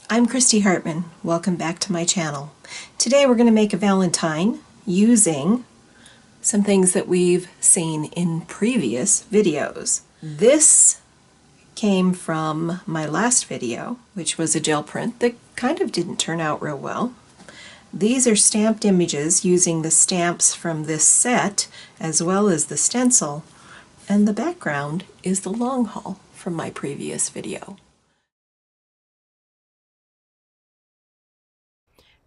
I'm Christy Hartman. Welcome back to my channel. Today we're going to make a Valentine using some things that we've seen in previous videos. This came from my last video, which was a gel print that kind of didn't turn out real well. These are stamped images using the stamps from this set as well as the stencil, and the background is the long haul from my previous video.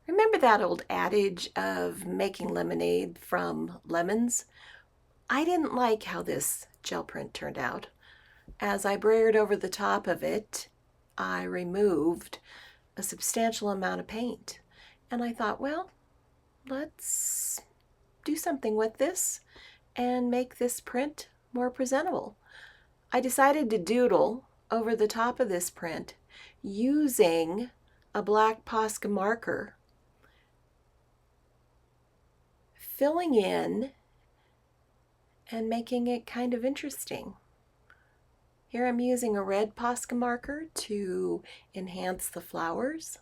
Remember that old adage of making lemonade from lemons? I didn't like how this gel print turned out. As I brayered over the top of it, I removed a substantial amount of paint. And I thought, well, let's do something with this and make this print more presentable. I decided to doodle over the top of this print using a black Posca marker, filling in and making it kind of interesting. Here I'm using a red Posca marker to enhance the flowers.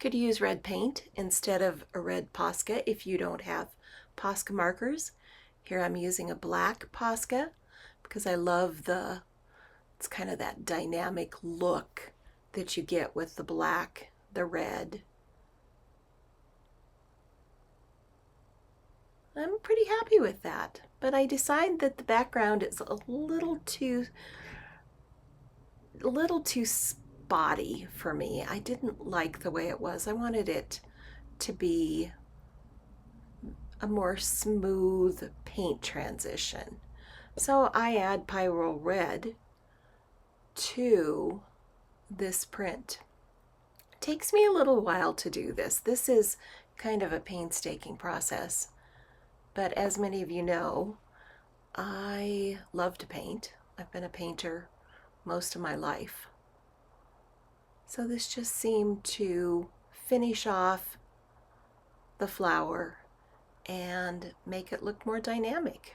Could use red paint instead of a red Posca if you don't have Posca markers. Here I'm using a black Posca because I love it's kind of that dynamic look that you get with the black, the red. I'm pretty happy with that, but I decide that the background is a little too spotty for me. I didn't like the way it was. I wanted it to be a more smooth paint transition. So I add Pyro Red to this print. It takes me a little while to do this. This is kind of a painstaking process, but as many of you know, I love to paint. I've been a painter most of my life. So this just seemed to finish off the flower and make it look more dynamic.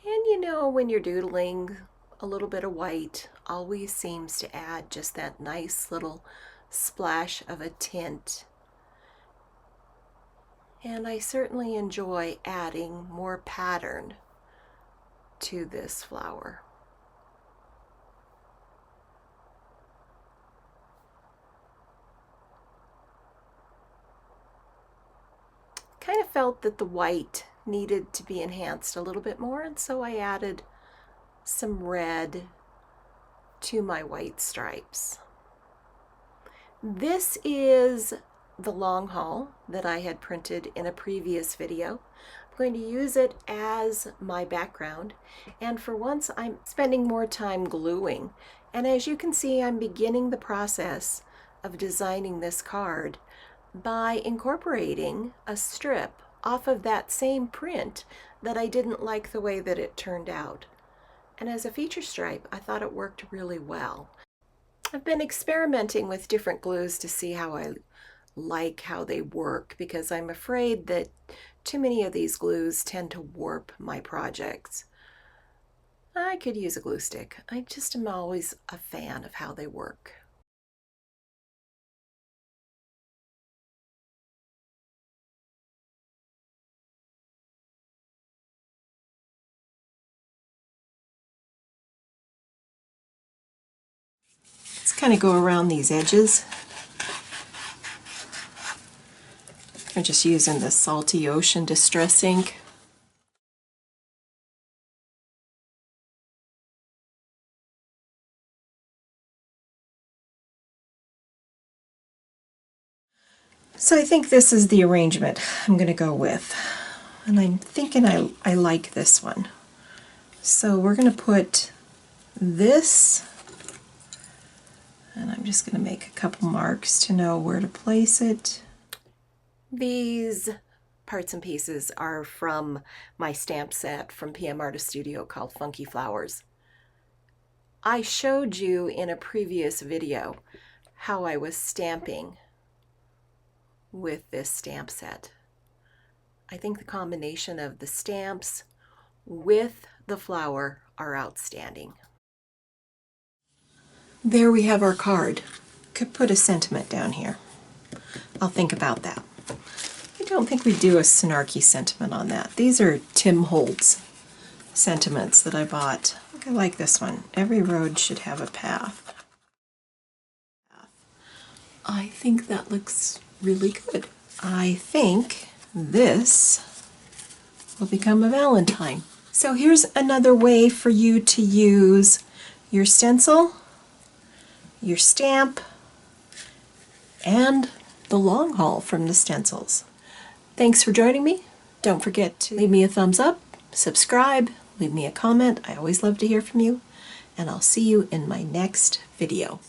And you know, when you're doodling, a little bit of white always seems to add just that nice little splash of a tint. And I certainly enjoy adding more pattern to this flower. Kind of felt that the white needed to be enhanced a little bit more, and so I added some red to my white stripes. This is the long haul that I had printed in a previous video. I'm going to use it as my background, and for once I'm spending more time gluing. And as you can see, I'm beginning the process of designing this card by incorporating a strip off of that same print that I didn't like the way that it turned out. And as a feature stripe, I thought it worked really well. I've been experimenting with different glues to see how I like how they work, because I'm afraid that too many of these glues tend to warp my projects. I could use a glue stick. I just am always a fan of how they work. Let's kind of go around these edges. I'm just using the Salty Ocean Distress ink. So I think this is the arrangement I'm going to go with. And I'm thinking I like this one. So we're going to put this, and I'm just going to make a couple marks to know where to place it. These parts and pieces are from my stamp set from pmartiststudio called Funky Flowers. I showed you in a previous video how I was stamping with this stamp set. I think the combination of the stamps with the flower are outstanding. There we have our card. Could put a sentiment down here. I'll think about that. I don't think we do a snarky sentiment on that. These are Tim Holtz sentiments that I bought. I think I like this one. Every road should have a path. I think that looks really good. I think this will become a Valentine. So here's another way for you to use your stencil, your stamp, and the long haul from the stencils. Thanks for joining me. Don't forget to leave me a thumbs up, subscribe, leave me a comment. I always love to hear from you, and I'll see you in my next video.